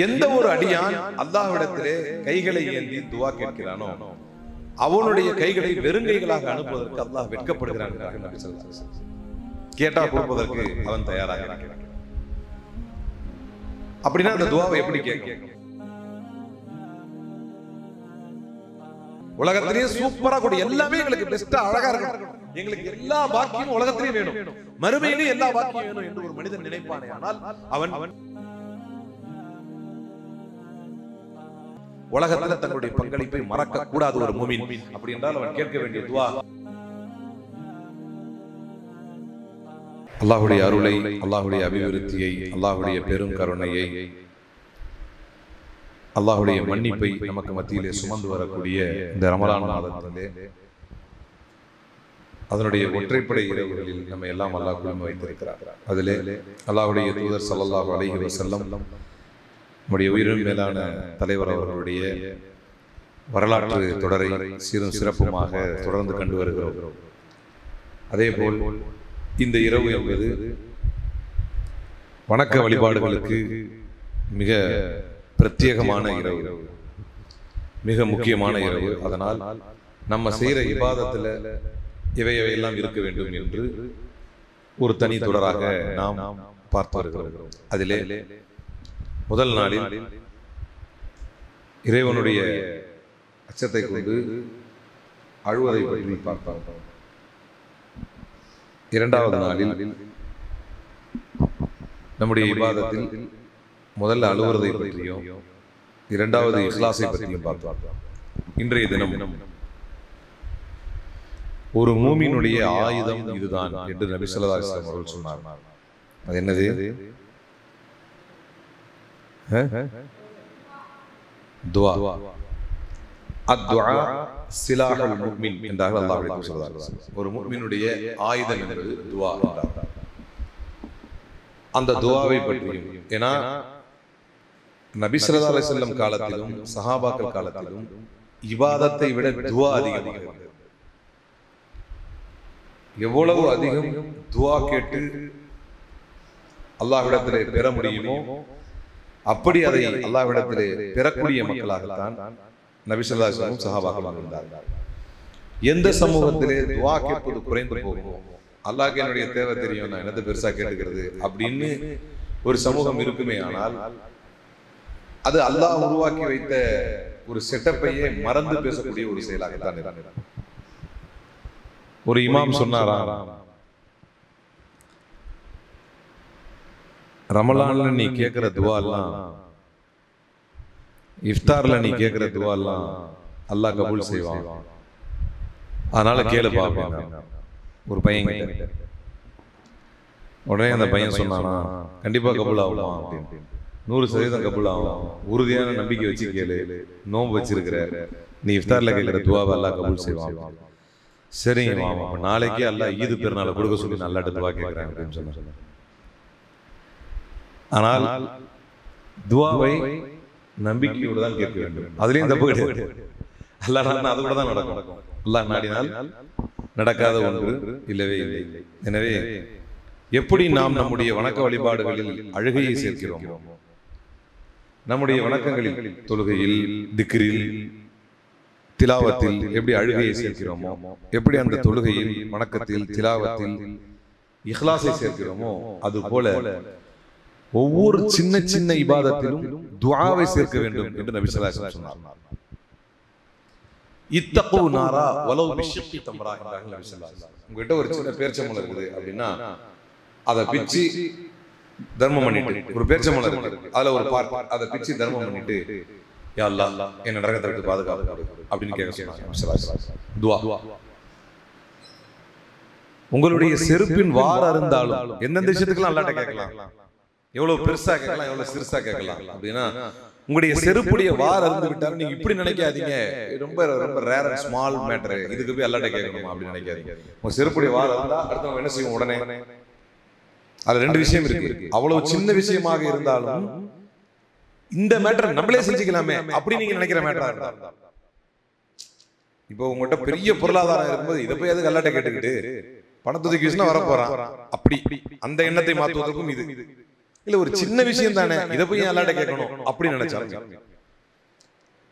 எந்த ஒரு அடியான் அல்லாஹ்விடத்திலே கைகளை ஏந்தி துஆ கேட்கிறானோ அவனுடைய கைகளை வெறுங்கைகளாக அனுப்புவதற்கு அல்லாஹ் வெட்கப்படுகிறான். கேட்டா கொடுப்பதற்கு அவன் தயாராக இருக்கிறான். அப்படின்னா அந்த துஆவை எப்படி கேட்கும்? உலகத்திலேயே சூப்பரா கூட எல்லாமே எங்களுக்கு பெஸ்டா அழகா இருக்கணும், எங்களுக்கு எல்லா பாக்கியமும் உலகத்திலேயே வேணும், மறுமையிலே எல்லா பாக்கியம் வேணும் என்று ஒரு மனிதன் நினைப்பானே ஆனால் அவன் உலகத்துல தன்னுடைய பங்களிப்பை மறக்க கூடாத ஒரு மூமின். அப்படி என்றால் அவன் கேட்க வேண்டிய துஆ அல்லாஹ்வுடைய அருளை, அல்லாஹ்வுடைய அபிவிருத்தியை, அல்லாஹ்வுடைய பெரும் கருணையை, அல்லாஹ்வுடைய மன்னிப்பை நமக்கு மத்தியிலே சுமந்து வரக்கூடிய இந்த ரமலான் மாதத்திலே அதனுடைய ஒற்றைப்படை இரவுகளில் நம்ம எல்லாம் அல்லாஹ் குழும வைத்திருக்கிறார். அதிலே அல்லாஹ்வுடைய தூதர் ஸல்லல்லாஹு அலைஹி வஸல்லம் நம்முடைய உயிரின் மேலான தலைவர் அவர்களுடைய வரலாற்று தொடரை சீரும் சிறப்புமாக தொடர்ந்து கண்டு வருகிறோம். அதே போல் இந்த இரவு என்பது வணக்க வழிபாடுகளுக்கு மிக பிரத்யேகமான இரவு, மிக முக்கியமான இரவு. அதனால் நம்ம செய்கிற இபாதத்தில் இவையெல்லாம் இருக்க வேண்டும் என்று ஒரு தனி தொடராக நாம் பார்த்து வருகிறோம். அதிலே முதல் நாளில் இறைவனுடைய அச்சத்தை கொண்டு அழுவதை பற்றி பார்ப்போம். இரண்டாவது நாளில் நம்முடைய இபாதத்தில் முதல்ல அழுவுறதை பற்றியும் இரண்டாவது இஹ்லாஸை பற்றியும் பார்த்தோம். இன்றைய தினம் ஒரு மூமினுடைய ஆயுதம் இதுதான் என்று நபி ஸல்லல்லாஹு அலைஹி வஸல்லம் அவர்கள் சொன்னார். அது என்னது? துஆ. அத்துஆ சிலாஹுல் முஃமின் என்றார்கள் அல்லாஹ்வுடைய தூதர் ஸல்லல்லாஹு அலைஹி வஸல்லம். ஒரு முஃமினுடைய ஆயுதம் என்பது துஆ என்றார். அந்த துஆவை பற்றியும், ஏன்னா நபி ஸல்லல்லாஹு அலைஹி வஸல்லம் காலத்திலும் சஹாபாக்கள் காலத்திலும் இபாதத்தை விட துஆ அதிகமாக இருந்தது. எவ்வளவு அதிகம் துஆ கேட்டு அல்லாஹ்விடத்திலே பெற முடியுமோ அப்படி அதை அல்லாஹ்விடத்திலே பெறக்கூடிய மக்களாகத்தான் நபி ஸல்லல்லாஹு அலைஹி வஸல்லம் சஹாபாக்கள் இருந்தார்கள். எந்த சமூகத்திலே துஆ கேட்பது குறைந்து போகுமோ, அல்லாஹ்க்கு என்னுடைய தேவை தெரியும், நான் என்னது பெருசா கேட்டுக்கிறது அப்படின்னு ஒரு சமூகம் இருக்குமே ஆனால் அது அல்லாஹ் உருவாக்கி வைத்த ஒரு செட்டப்பையே மறந்து பேசக்கூடிய ஒரு செயலாகத்தான் இருந்தது. ஒரு இமாம் சொன்னாராம், ரமலான்ல நீ கேட்கிற துஆ எல்லாம், இஃப்தார்ல நீ கேட்கிற துஆ எல்லாம் அல்லாஹ் கபூல் செய்வான், அதனால கேளு பாப்பேன். ஒரு பையன் கிட்ட உடனே அந்த பையன் சொன்னானா, கண்டிப்பா கபூல் ஆகுமா அப்படின்னு. 100% கபூல் ஆகும், உறுதியான நம்பிக்கை வச்சு கேளு, நோன்பு வச்சிருக்கிற, நீ இஃப்தார்ல கேட்கிற துஆவை அல்லாஹ் கபூல் செய்வான். சரிங்க மாமா, நாளைக்கே அல்லாஹ் ஈது பெருநாளை கொடுக்க சொல்லி நல்லாட்டு துஆ கேட்கிறேன் அப்படின்னு சொன்னார். ஆனால் துஆவை நம்பிக்கையோடு தான் கேட்க வேண்டும். அதுலயும் தப்பு கிடையாது. அல்லாஹ் அது கூட தான் நடக்கும். அல்லாஹ் நாடினால் நடக்காத ஒன்று இல்லவே இல்லை. எனவே எப்படி நாம் நம்முடைய வணக்க வழிபாடுகளில் அழுகையை சேர்க்கிறோம், நம்முடைய வணக்கங்களில் தொழுகையில், திக்ரில், திலாவத்தில் எப்படி அழுகையை சேர்க்கிறோமோ, எப்படி அந்த தொழுகையில், வணக்கத்தில், திலாவத்தில் இஹ்லாஸை சேர்க்கிறோமோ, அது போல ஒவ்வொரு சின்ன சின்ன இபாதத்திலும் துஆவை சேர்க்க வேண்டும் என்று நபி ஸல்லல்லாஹு அலைஹி வஸல்லம் சொன்னார். இத்தகு நாரா வலவ் பிஷக்கி தம்ரா என்றார்கள் நபி ஸல்லல்லாஹு அலைஹி வஸல்லம். உங்ககிட்ட ஒரு சின்ன பேர்ச்சம்பழம் இருக்குது அப்படின்னா அதை பிச்சு தர்மம் பண்ணிட்டு, ஒரு பேர்ச்சம்பழம் இருக்கு அதுல ஒரு பார்ட் அதை பிச்சு தர்மம் பண்ணிட்டு, யா அல்லாஹ் என்ன நரகத்தை விட்டு பாதுகாப்பு அப்படின்னு கேட்க சொன்னாங்க நபி ஸல்லல்லாஹு அலைஹி வஸல்லம். துஆ. உங்களுடைய செருப்பின் வார் அருந்தாலும் எந்தெந்த விஷயத்துக்கெல்லாம் அல்லாஹ்ட்ட கேட்கலாம், எவ்வளவு பெருசா கேட்கலாம், எவ்வளவு சிறுசா கேட்கலாம் அப்படின்னா, உங்களுடைய செருப்புடைய வார் அருந்து விட்டாலும் நீங்க இப்படி நினைக்காதீங்க, ரொம்ப ரொம்ப ரேர் அண்ட் ஸ்மால் மேட்டர், இதுக்கு போய் அல்லாஹ்ட்ட கேட்கணுமா அப்படின்னு நினைக்காதீங்க. உங்க செருப்புடைய வார் இருந்தா அடுத்தவங்க என்ன செய்யும், உடனே அது ரெண்டு விஷயம் இருக்கு. அவ்வளவு சின்ன விஷயமாக இருந்தாலும் இந்த மேட்டர் நம்மளே செஞ்சுக்கலாமே அப்படி நீங்க நினைக்கிற மேட்டரா இருந்தா, இப்போ உங்கள்கிட்ட பெரிய பொருளாதாரம் இருக்கும்போது இதை போய் எதுக்கு அல்லாஹ்ட்ட கேட்டுக்கிட்டு பணத்துக்கு வர போறான், அப்படி அந்த எண்ணத்தை மாற்றுவதற்கும் இது இல்ல ஒரு சின்ன விஷயம் தானே, இதை போய் அல்லாட்ட கேட்கணும் அப்படி நினைச்சாங்க.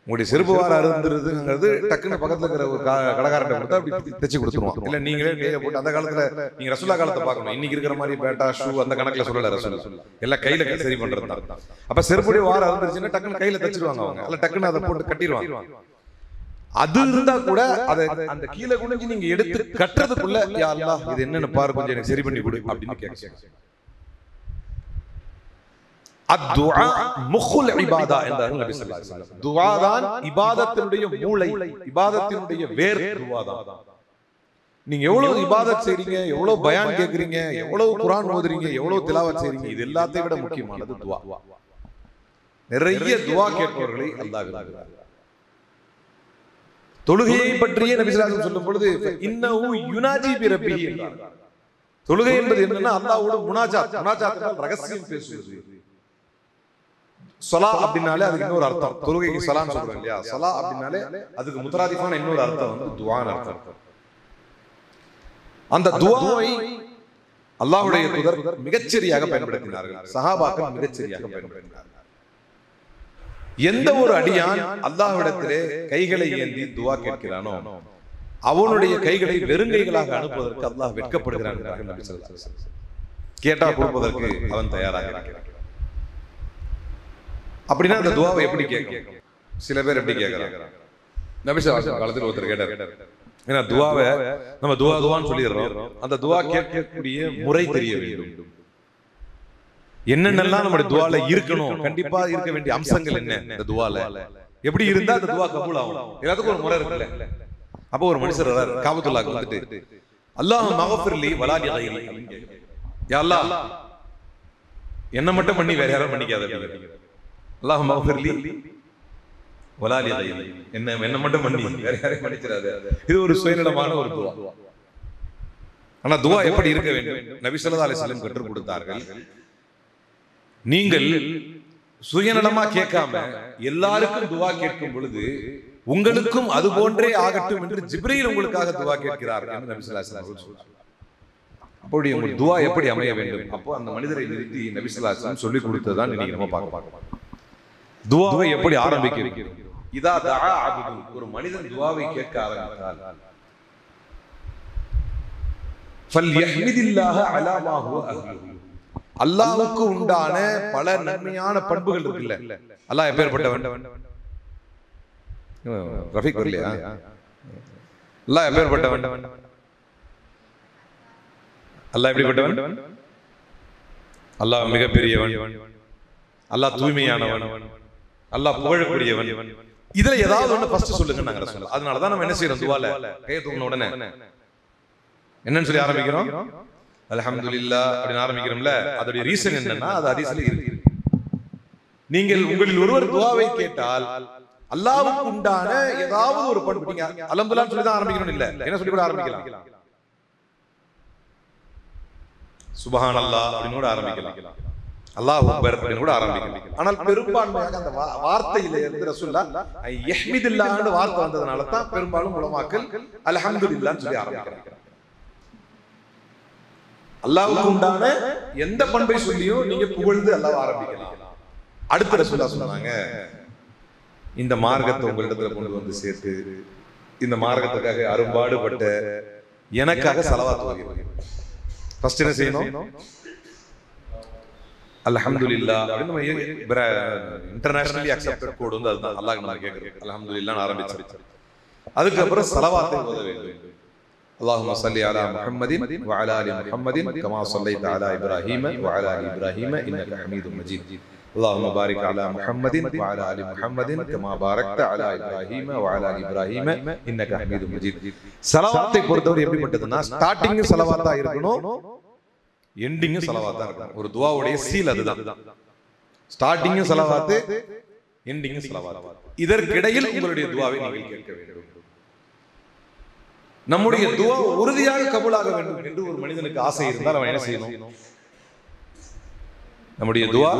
உங்களுடைய செருப்பு வார அருந்துறதுங்கிறது டக்குன்னு பக்கத்துல இருக்கிற ஒரு கடைக்காரட்ட கொடுத்தா அப்படி தைச்சு கொடுத்துருவோம். இல்ல நீங்களே கையில போட்டு, அந்த காலத்துல நீங்க ரசூலா காலத்தை பார்க்கணும், இன்னைக்கு இருக்கிற மாதிரி பேட்டா ஷூ அந்த கணக்குல சொல்லல ரசூலா, எல்லாம் கையில சரி பண்றது தான். அப்ப செருப்புடைய வார அருந்துருச்சுன்னா டக்குன்னு கையில தைச்சிருவாங்க அவங்க, அல்ல டக்குன்னு அதை போட்டு கட்டிடுவாங்க. அது இருந்தா கூட அதை அந்த கீழே குனிஞ்சு நீங்க எடுத்து கட்டுறதுக்குள்ள யா அல்லாஹ் இது என்னன்னு பாரு, கொஞ்சம் எனக்கு சரி பண்ணி கொடு அப்படின்னு கேட்க. அத்துஆ முஹுல் இபாதா என்றார்கள் நபி ஸல்லல்லாஹு அலைஹி வஸல்லம். துஆ தான் இபாதத்தினுடைய மூளை, இபாதத்தினுடைய வேர் துஆ தான். நீங்க எவ்வளவு இபாதத் செய்றீங்க, எவ்வளவு பயான் கேக்குறீங்க, எவ்வளவு குர்ஆன் ஓதுறீங்க, எவ்வளவு திலாவத் செய்றீங்க, இது எல்லாத்தையும் விட முக்கியமானது துஆ. நிறைய துஆ கேட்பவர்களை அல்லாஹ் விரும்புகிறார். தொழுகையை பற்றியே நபி ஸல்லல்லாஹு அலைஹி வஸல்லம் சொல்லும் பொழுது இன்னஹு யுனாஜி பி ரப்பிஹி என்றார். தொழுகை என்பது என்னன்னா அல்லாஹ்வோட முனாஜாத், முனாஜாத்னா ரகசியம் பேசுவது. ஸலா அப்படினாலே அதுக்கு இன்னொரு அர்த்தம், தொழுகைக்கு ஸலான்னு சொல்றோம் இல்லையா, ஸலா அப்படினாலே அதுக்கு முத்தராதிஃபான இன்னொரு அர்த்தம் வந்து துஆன்னு அர்த்தம். அந்த துஆவை அல்லாஹ்வுடைய தூதர் மிகச்சரியாக பயன்படுத்தினார்கள், சஹாபாக்கள் மிகச்சரியாக பயன்படுத்தினார்கள். எந்த ஒரு அடியான் அல்லாஹ்விடத்திலே கைகளை ஏந்தி துஆ கேட்கிறானோ அவனுடைய கைகளை வெறுங்கைகளாக அனுப்புவதற்கு அல்லாஹ் வெட்கப்படுகிறான் என்றார்கள் நபி ஸல்லல்லாஹு அலைஹி வஸல்லம். கேட்டா கொடுப்பதற்கு அவன் தயாராக இருக்கிறான். அப்படின்னா அந்த துஆவை எப்படி கேட்கணும்? சில பேர் எப்படி கேட்கறாங்க, நபி ஸல்லல்லாஹு அலைஹி வஸல்லம் காலத்துல ஒருத்தர் கேட்டார், ஏன்னா துஆவை நம்ம துஆன்னு சொல்லிடுறோம், அந்த துஆ கேட்கக்கூடிய முறை தெரிய வேண்டும். என்னென்னலாம் நம்முடைய துஆல இருக்கணும், கண்டிப்பா இருக்க வேண்டிய அம்சங்கள் என்ன, இந்த துஆல எப்படி இருந்தா அந்த துஆ கபூல் ஆகும், எல்லாத்துக்கும் ஒரு முறை இருக்குல்ல. அப்போ ஒரு மனுஷர் வரார் காபத்துல்லாஹ்க்கு வந்துட்டு, அல்லாஹ் மக்ஃபிர்லி வலா லி கைரி, யா அல்லாஹ் என்ன மட்டும் பண்ணி வேற யாரும் பண்ணிக்காத, அல்லாஹ் மக்ஃபிர்லி வலா லி கைரி, என்ன மட்டும் பண்ணி வேற யாரையும் மன்னிச்சிராத. இது ஒரு சுயநலமான ஒரு துஆ. ஆனா துஆ எப்படி இருக்க வேண்டும் நபி ஸல்லல்லாஹு அலைஹி வஸல்லம் கற்றுக் கொடுத்தார்கள். நீங்கள் சுயநலமா கேட்காம எல்லாருக்கும் துஆ கேட்கும் பொழுது உங்களுக்கும் அது போன்றே ஆகட்டும் என்று ஜிப்ரீல் உங்களுக்காக துஆ கேட்கிறார் என்று நபி ஸல்லல்லாஹு அலைஹி வஸல்லம் சொல்றார். அப்படி உங்கள் துஆ எப்படி அமைய வேண்டும்? அப்போ அந்த மனிதரை நிறுத்தி நபி ஸல்லல்லாஹு அலைஹி வஸல்லம் சொல்லிக் கொடுத்ததான் இன்னைக்கு நம்ம பார்க்க. துஆவை எப்படி ஆரம்பிக்க வேண்டும்? இதா தஆ அப்து, ஒரு மனிதன் துஆவை கேட்க ஆரம்பித்தால் ஃபல்யஹ்மிதில்லாஹ அலா மா ஹுவ அஹ்லுஹு, அல்லாஹ்வுக்கு உண்டான பல நன்மையான பண்புகள் இருக்குல்ல. அல்லாஹ் எப்பேர்ப்பட்டவன்? ரஃபீக் வரலையா? அல்லாஹ் எப்பேர்ப்பட்டவன்? அல்லாஹ் எப்படிப்பட்டவன்? அல்லாஹ் மிகப்பெரியவன், அல்லாஹ் தூய்மையானவன், அல்லாஹ் புகழக்கூடியவன். இதுல ஏதாவது ஒண்ணு ஃபர்ஸ்ட் சொல்லுங்க நாங்க ரசூலுல்லாஹ். அதனாலதான் நம்ம என்ன செய்யறோம், துஆல கையை தூக்குன உடனே என்னன்னு சொல்லி ஆரம்பிக்கிறோம், அல்ஹம்துலில்லாஹ் அப்படின்னு ஆரம்பிக்கிறோம்ல. அதோட ரீசன் என்னன்னா அது ஹதீஸ்ல இருக்கு. நீங்கள் உங்களில் ஒருவர் துஆவை கேட்டால் அல்லாஹ்வுக்கு உண்டான ஏதாவது ஒரு பண்பு, நீங்க அல்ஹம்துலில்லாஹ் சொல்லி தான் ஆரம்பிக்கணும் இல்ல, என்ன சொல்லி கூட ஆரம்பிக்கலாம், சுப்ஹானல்லாஹ் அப்படின்னு கூட ஆரம்பிக்கலாம், அல்லாஹ் அக்பர் அப்படின்னு கூட ஆரம்பிக்கலாம். ஆனால் பெரும்பான்மையாக அந்த வார்த்தையில இருந்து ரசூலுல்லாஹ் யஹ்மிதுல்லாஹ்னு வார்த்தை வந்ததனால தான் பெரும்பாலும் உலமாக்கள் அல்ஹம்துலில்லாஹ்னு சொல்லி ஆரம்பிக்கிறாங்க. அல்லாஹ்வுக்கு உண்டான எந்த பண்பை சொல்லியும் நீங்க புகழ்ந்து அல்லாஹ் ஆரம்பிக்கலாம். அடுத்த ரசூலுல்லாஹ் சொன்னாங்க, இந்த மார்க்கத்தை உங்களிடத்துல கொண்டு வந்து சேர்த்து இந்த மார்க்கத்துக்காக அரும்பாடுபட்ட எனக்காக ஸலவாத் ஓதுங்க. ஃபர்ஸ்ட் என்ன செய்யணும், அல்ஹம்துலில்லாஹ் அப்படின்னு நம்ம இன்டர்நேஷனலி அக்செப்டட் கோட் வந்து அதுதான். அல்லாஹ் நம்ம கேக்குறோம் அல்ஹம்துலில்லாஹ்னு ஆரம்பிச்சு அதுக்கு அப்புறம் ஸலவாத்தை ஓத வேண்டும். அல்லாஹும்ம ஸல்லி அலா முஹம்மதின் வ அலா ஆலி முஹம்மதின் கமா ஸல்லைத அலா இப்ராஹீம வ அலா ஆலி இப்ராஹீம இன்னக ஹமீதும் மஜீத். அல்லாஹும்ம பாரிக் அலா முஹம்மதின் வ அலா ஆலி முஹம்மதின் கமா பாரக்த அலா இப்ராஹீம வ அலா ஆலி இப்ராஹீம இன்னக ஹமீதும் மஜீத். ஸலவாத்தை பொறுத்தவரை எப்படிப்பட்டதுன்னா ஸ்டார்டிங் ஸலவாத்தா இருக்கணும், எண்டிங் ஸலவாத்தா இருக்கணும். ஒரு துஆவுடைய சீல் அதுதான். ஸ்டார்டிங் ஸலவாத், எண்டிங் ஸலவாத். இதற்கிடையில் உங்களுடைய துஆவை நீங்கள் கேட்க வேண்டும். நம்முடைய துஆ உறுதியாக கபூலாக வேண்டும் என்று ஒரு மனிதனுக்கு ஆசை இருந்தால் அவன் என்ன செய்யணும், நம்முடைய துஆ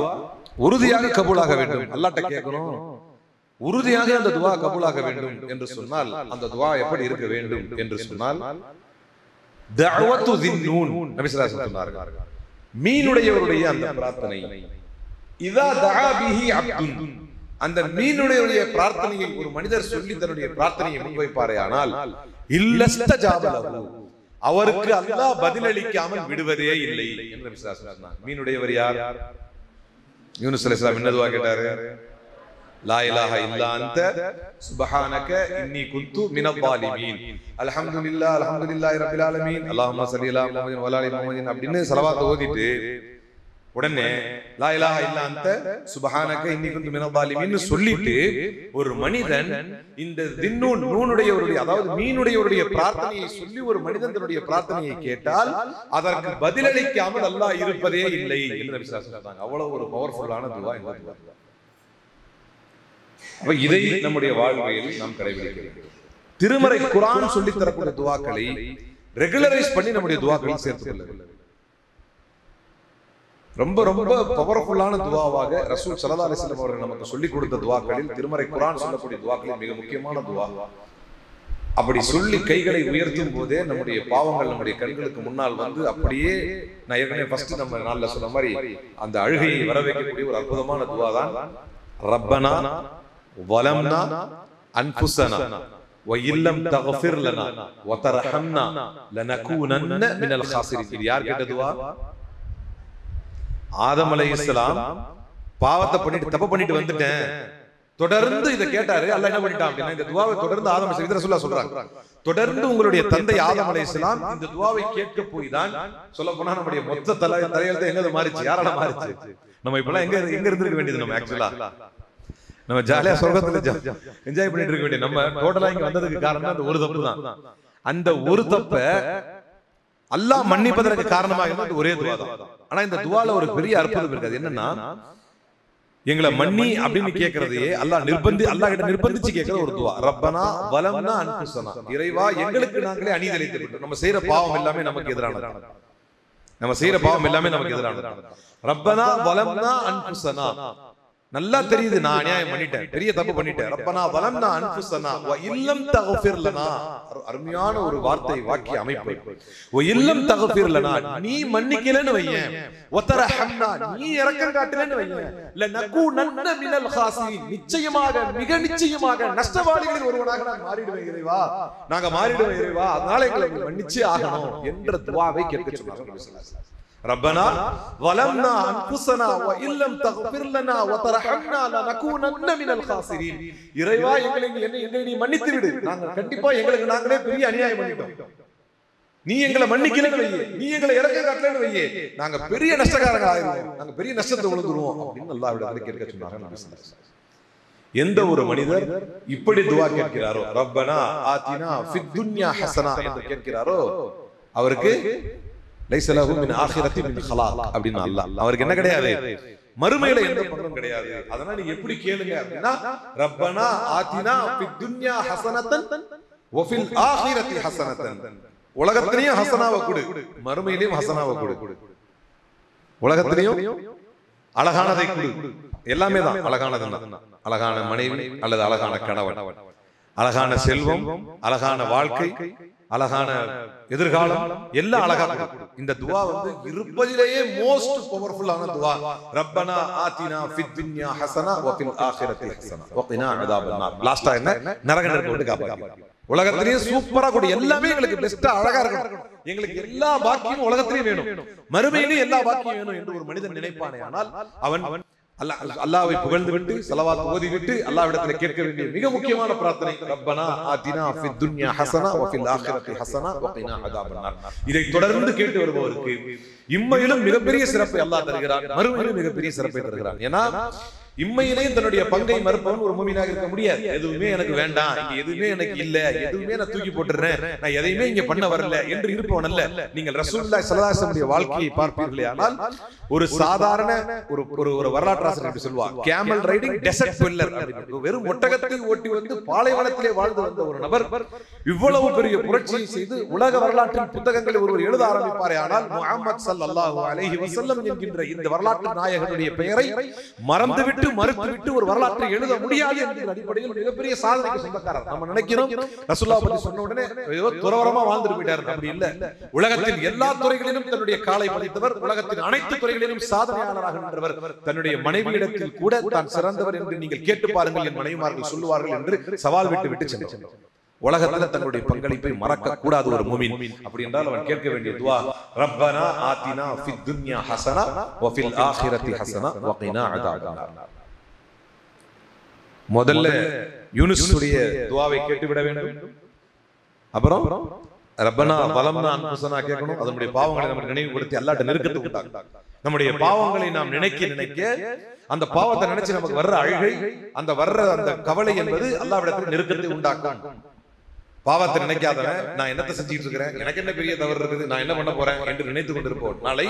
உறுதியாக கபூலாக வேண்டும், அல்லாஹ்ட்ட கேட்கணும். உறுதியாக அந்த துஆ கபூலாக வேண்டும் என்று சொன்னால் அந்த துஆ எப்படி இருக்க வேண்டும் என்று சொன்னால் தஅவத்து ذின்னூன் நபி ஸல்லல்லாஹு அலைஹி வஸல்லம் சொன்னார்கள். மீனுடையவருடைய அந்த பிரார்த்தனை, இதா தஆ பிஹி அப்துன், அந்த மீனுடைய பிரார்த்தனையை ஒரு மனிதர் சொல்லி தன்னுடைய பிரார்த்தனையை முன்வைப்பாரே ஆனால் இல்லஸ்தஜாப லஹு, அவருக்கு அல்லாஹ் பதிலளிக்காமல் விடுவதே இல்லை என்று நபி ஸல்லல்லாஹு அலைஹி வஸல்லம். மீனுடையவர் யார்? யூனுஸ் அலைஹிஸ்ஸலாம் என்ன துஆ கேட்டாரு? லா இலாஹா இல்லா அன்த சுப்ஹானக இன்னி குன்து மினல் ஸாலிமீன், அல்ஹம்துலில்லாஹ் அல்ஹம்துலில்லாஹி ரப்பில் ஆலமீன், அல்லாஹும்ம ஸல்லி அலா முஹம்மதின் வ அலா ஆலி முஹம்மதின் அப்படின்னு ஸலவாத் ஓதிட்டு உடனே லா இலாஹா இல்லா அன்த சுப்ஹானக இன்னி குன்து மினல் ஸாலிமீன் சொல்லிட்டு ஒரு மனிதன் இந்த தின்னூன் நூனுடையவருடைய, அதாவது மீனுடையவருடைய பிரார்த்தனையை சொல்லி ஒரு மனிதன் தன்னுடைய பிரார்த்தனையை கேட்டால் அதற்கு பதிலளிக்காமல் அல்லாஹ் இருப்பதே இல்லை என்று நபி ஸல்லல்லாஹு அலைஹி வஸல்லம் சொன்னாங்க. அவ்வளவு ஒரு பவர்ஃபுல்லான துஆ இந்த துஆ. அப்ப இதை நம்முடைய வாழ்க்கையில் நாம் கடைபிடிக்க வேண்டும். திருமறை குர்ஆன் சொல்லி தரக்கூடிய துஆக்களை ரெகுலரைஸ் பண்ணி நம்முடைய துஆக்களில் சேர்த்துக் கொள்ள வேண்டும். ரொம்ப ரொம்ப பவர்ஃபுல்லான துஆவாக ரசூல் ஸல்லல்லாஹு அலைஹி வஸல்லம் அவர்கள் நமக்கு சொல்லிக் கொடுத்த துஆக்களில் திருமறை குர்ஆன் சொல்லக்கூடிய துஆக்களில் மிக முக்கியமான துஆ. அப்படி சொல்லி கைகளை உயர்த்தும் போதே நம்முடைய பாவங்கள் நம்முடைய கண்களுக்கு முன்னால் வந்து அப்படியே, நான் ஏற்கனவே ஃபர்ஸ்ட் நம்ம நாள்ல சொன்ன மாதிரி அந்த அழுகையை வர வைக்கக்கூடிய ஒரு அற்புதமான துஆ தான் ரப்பனா வலம்னா அன்ஃபுஸனா வ இல்லம் தக்ஃபிர் லனா வ தர்ஹம்னா லனகூனன்ன மினல் காசிரின். இது யார் கேட்ட துஆ? ஆதம் அலைஹிஸ்ஸலாம் பாவத்தை பண்ணிட்டு தப்பு பண்ணிட்டு வந்துட்டேன், தொடர்ந்து இதை கேட்டாரு. அல்லாஹ் என்ன பண்ணிட்டான் அப்படின்னா இந்த துஆவை தொடர்ந்து ஆதம் அலைஹிஸ்ஸலாம் ரசூலுல்லாஹ் சொல்றாங்க, தொடர்ந்து உங்களுடைய தந்தை ஆதம் அலைஹிஸ்ஸலாம் இந்த துஆவை கேட்க போய் தான் சொல்ல போனா நம்முடைய மொத்த தலையெழுத்து எங்க மாறிச்சு? யாரால மாறிச்சு? நம்ம இப்பெல்லாம் எங்க இருந்திருக்க வேண்டியது? நம்ம ஆக்சுவலா நம்ம ஜாலியா சொர்க்கத்துல என்ஜாய் பண்ணிட்டு இருக்க வேண்டிய நம்ம டோட்டலா இங்க வந்ததுக்கு காரணம் அந்த ஒரு தப்பு தான். அந்த ஒரு தப்ப அல்லாஹ் மன்னிப்பதற்கு காரணமாக இருந்தது ஒரே துஆ தான். ஆனா இந்த துஆல ஒரு பெரிய அற்புதம் இருக்கு. அது என்னன்னா, எங்களை மன்னி அப்படின்னு கேட்கறதையே அல்லாஹ் கிட்ட நிர்பந்திச்சு கேட்கிற ஒரு துஆ. ரப்பனா வலம்னா அன்ஃபுஸனா, இறைவா எங்களுக்கு நாங்களே அநீதி இழைத்துவிட்டோம், நம்ம செய்யற பாவம் எல்லாமே நமக்கு எதிரானது, நம்ம செய்யற பாவம் எல்லாமே நமக்கு எதிரானது. ரப்பனா வலம்னா அன்ஃபுஸனா, நல்லா தெரியுது நான் அநியாயம் பண்ணிட்டேன், பெரிய தப்பு பண்ணிட்டேன். ரப்பனா வலம்னா அன்ஃபுஸனா வ இல்லம் தக்ஃபிர் லனா, அருமையான ஒரு வார்த்தை வாக்கிய அமைப்பு. வ இல்லம் தக்ஃபிர் லனா, நீ மன்னிக்கலன்னு வையேன், வ தர்ஹம்னா, நீ இரக்கம் காட்டலன்னு வையேன், லனகூனன்ன மினல் காசிரின், நிச்சயமாக மிக நிச்சயமாக நஷ்டவாளிகளில் ஒருவனாக நான் மாறிடுவேன் இறைவா, நாங்க மாறிடுவேன் இறைவா, அதனால எங்களை மன்னிச்சே ஆகணும் என்ற துஆவை கேட்க சொன்னாங்க. ரப்பனா வலம்னா அன்ஃபுஸனா வ இல்லம் தக்ஃபிர் லனா வ தர்ஹம்னா லனகூனன்ன மினல் காசிரின், இறைவா எங்களை நீ மன்னித்து விடு, நாங்க கண்டிப்பா எங்களுக்கு நாங்களே பெரிய அநியாயம் பண்ணிட்டோம், நீ எங்களை மன்னிக்கலன்னு வையே, நீ எங்களை இரக்கம் காட்டலன்னு வையே, நாங்க பெரிய நஷ்டக்காரங்க ஆயிடுவோம், நாங்க பெரிய நஷ்டத்தை விழுந்துருவோம் அப்படின்னு அல்லாஹ்விடத்தில் கேட்க சொன்னாங்க. எந்த ஒரு மனிதர் இப்படி துஆ கேட்கிறாரோ, ரப்பனா ஆதினா ஃபித் துன்யா ஹஸனா என்று கேட்கிறாரோ, அவருக்கு லைஸ லஹு மின் ஆখিরাতি மின் خلاق அப்படினா அல்லாஹ் அவருக்கு என்ன கிடையாது? மறுமையில எந்த பலனும் கிடையாது. அதனால நீ எப்படி கேளுங்க அப்படினா, ரப்பனா ஆதினா ஃபித் துன்யா ஹஸனத்தன் வ ஃபில் ஆখিরাতি ஹஸனத்தன், உலகத்திலேயும் ஹஸனாவை கொடு, மறுமையிலேயும் ஹஸனாவை கொடு, உலகத்திலேயும் அழகானதை கொடு, எல்லாமே தான் அழகானது தான், அழகான மனைவி அல்லது அழகான கணவன், அழகான செல்வம், அழகான வாழ்க்கை, அழகான எதிர்காலம், எல்லாம் அழகா. இந்த துஆ வந்து இருப்பதிலேயே மோஸ்ட் பவர்ஃபுல்லான துஆ. ரப்பனா ஆதினா ஃபித் துன்யா ஹஸனா வ ஃபில் ஆখিরাতি ஹஸனா வ கினா அஸாபன் நார். லாஸ்டா என்ன? நரக நெருப்பை விட்டு காப்பாத்து. உலகத்திலேயே சூப்பரா கூட எல்லாமே எங்களுக்கு பெஸ்டா அழகா இருக்கணும், எங்களுக்கு எல்லா பாக்கியமும் உலகத்திலேயே வேணும், மறுமையிலேயும் எல்லா பாக்கியம் வேணும் என்று ஒரு மனிதன் நினைப்பானே ஆனால் அவன் அல்லாஹ்வை புகழ்ந்து விட்டு ஸலவாத் ஓதி விட்டு அல்லாஹ்விடத்தில் கேட்க வேண்டிய மிக முக்கியமான பிரார்த்தனை ரப்பனா ஆதினா ஃபித் துன்யா ஹஸனா வ ஃபில் ஆখিরাতি ஹஸனா வ கினா அஸாபன் நார். இதை தொடர்ந்து கேட்டு வருபவருக்கு இம்மையிலும் மிகப்பெரிய சிறப்பை அல்லாஹ் தருகிறான், மறுமையிலும் மிகப்பெரிய சிறப்பை தருகிறான். ஏன்னா இம்மையிலேயும் தன்னுடைய பங்கை மறுப்பவன் ஒரு மூமினாக இருக்க முடியாது. எதுவுமே எனக்கு வேண்டாம், இங்க எதுவுமே எனக்கு இல்ல, எதுவுமே நான் தூக்கி போட்டுறேன், நான் எதையுமே இங்க பண்ண வரல என்று இருப்பவன் அல்ல. நீங்கள் ரசூலுல்லாஹி ஸல்லல்லாஹு அலைஹி வஸல்லம் வாழ்க்கையை பார்ப்பீர்களே ஆனால் ஒரு சாதாரண ஒரு வரலாற்று ஆசிரியர் எப்படி சொல்வார், கேமல் ரைடிங் டெசர்ட் ட்வெல்லர், வெறும் ஒட்டகத்தை ஓட்டி வந்து பாலைவனத்திலே வாழ்ந்து வந்த ஒரு நபர் இவ்வளவு பெரிய புரட்சியை செய்து உலக வரலாற்றின் புத்தகங்களை ஒருவர் எழுத ஆரம்பிப்பாரே ஆனால் முஹம்மது ஸல்லல்லாஹு அலைஹி வஸல்லம் என்கின்ற இந்த வரலாற்று நாயகனுடைய பெயரை மறந்துவிட்டு மறுத்துவிட்டு ஒரு வரலாற்றை எழுத முடியாது என்ற அடிப்படையில் மிகப்பெரிய சாதனைக்கு சொந்தக்காரர். நம்ம நினைக்கிறோம் ரசூலுல்லாஹ் பத்தி சொன்ன உடனே ஏதோ துறவரமா வாழ்ந்துட்டு போயிட்டாரு. அப்படி இல்ல. உலகத்தின் எல்லா துறைகளிலும் தன்னுடைய காலை பதித்தவர். உலகத்தின் அனைத்து துறைகளிலும் சாதனையாளராக நின்றவர். தன்னுடைய மனைவியிடத்தில் கூட தான் சிறந்தவர் என்று நீங்கள் கேட்டு பாருங்கள், என் மனைவிமார்கள் சொல்லுவார்கள் என்று சவால் விட்டு சென்றார். உலகத்துல தன்னுடைய பங்களிப்பை மறக்க கூடாது ஒரு மூமின். அப்படி என்றால் அவன் கேட்க வேண்டிய துஆ, ரப்பனா ஆதினா ஃபித் துன்யா ஹஸனா வ ஃபில் ஆখিরাতি ஹஸனா வ கினா அஸாபன்னார். முதல்ல யூனுஸுடைய துஆவை கேட்டு விட வேண்டும். அப்புறம் ரப்பனா வலம்னா அன்ஃபுஸனா கேட்கணும். அதனுடைய பாவங்களை நமக்கு நினைவுபடுத்தி அல்லாஹ்ட்ட நெருக்கத்தை உண்டாக்கும். நம்முடைய பாவங்களை நாம் நினைக்க அந்த பாவத்தை நினைச்சு நமக்கு வர்ற அழுகை, அந்த கவலை என்பது அல்லாஹ்விடத்தில் நெருக்கத்தை உண்டாக்கும். பாவத்தை நினைக்காதவன் நான் என்னத்தை செஞ்சுட்டு இருக்கிறேன், எனக்கு என்ன பெரிய தவறு இருக்குது, நான் என்ன பண்ண போறேன் என்று நினைத்துக் கொண்டிருப்போம். நாளை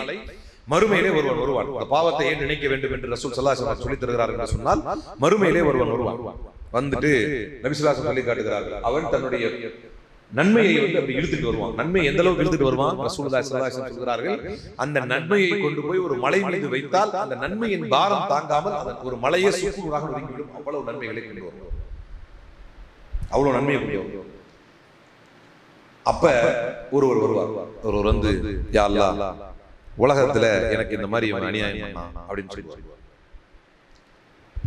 மறுமையிலே ஒருவன் வருவான். அந்த பாவத்தை ஏன் நினைக்க வேண்டும் என்று ரசூல் ஸல்லல்லாஹு அலைஹி வஸல்லம் சொல்லித் தருகிறார் என்று சொன்னால், மறுமையிலே ஒருவன் வருவான். வந்துட்டு நபி ஸல்லல்லாஹு அலைஹி வஸல்லம் சொல்லி காட்டுகிறார்கள், அவன் தன்னுடைய நன்மையை அப்படி இழுத்துட்டு வருவான். நன்மை எந்த அளவுக்கு இழுத்துட்டு வருவான் ரசூலுல்லாஹி ஸல்லல்லாஹு அலைஹி வஸல்லம் சொல்கிறார்கள், அந்த நன்மையை கொண்டு போய் ஒரு மலை மீது வைத்தால் அந்த நன்மையின் பாரம் தாங்காமல் அதன் ஒரு மலையை சுக்குநூறாக நொறுங்கிவிடும். அவ்வளவு நன்மைகளை கொண்டு வரும். அவ்வளவு நன்மையை கொண்டு வரும். அப்ப ஒருவர் வந்து யா அல்லாஹ், உலகத்துல எனக்கு இந்த மாதிரி அநியாயம் பண்ணான் அப்படின்னு சொல்லுவார்.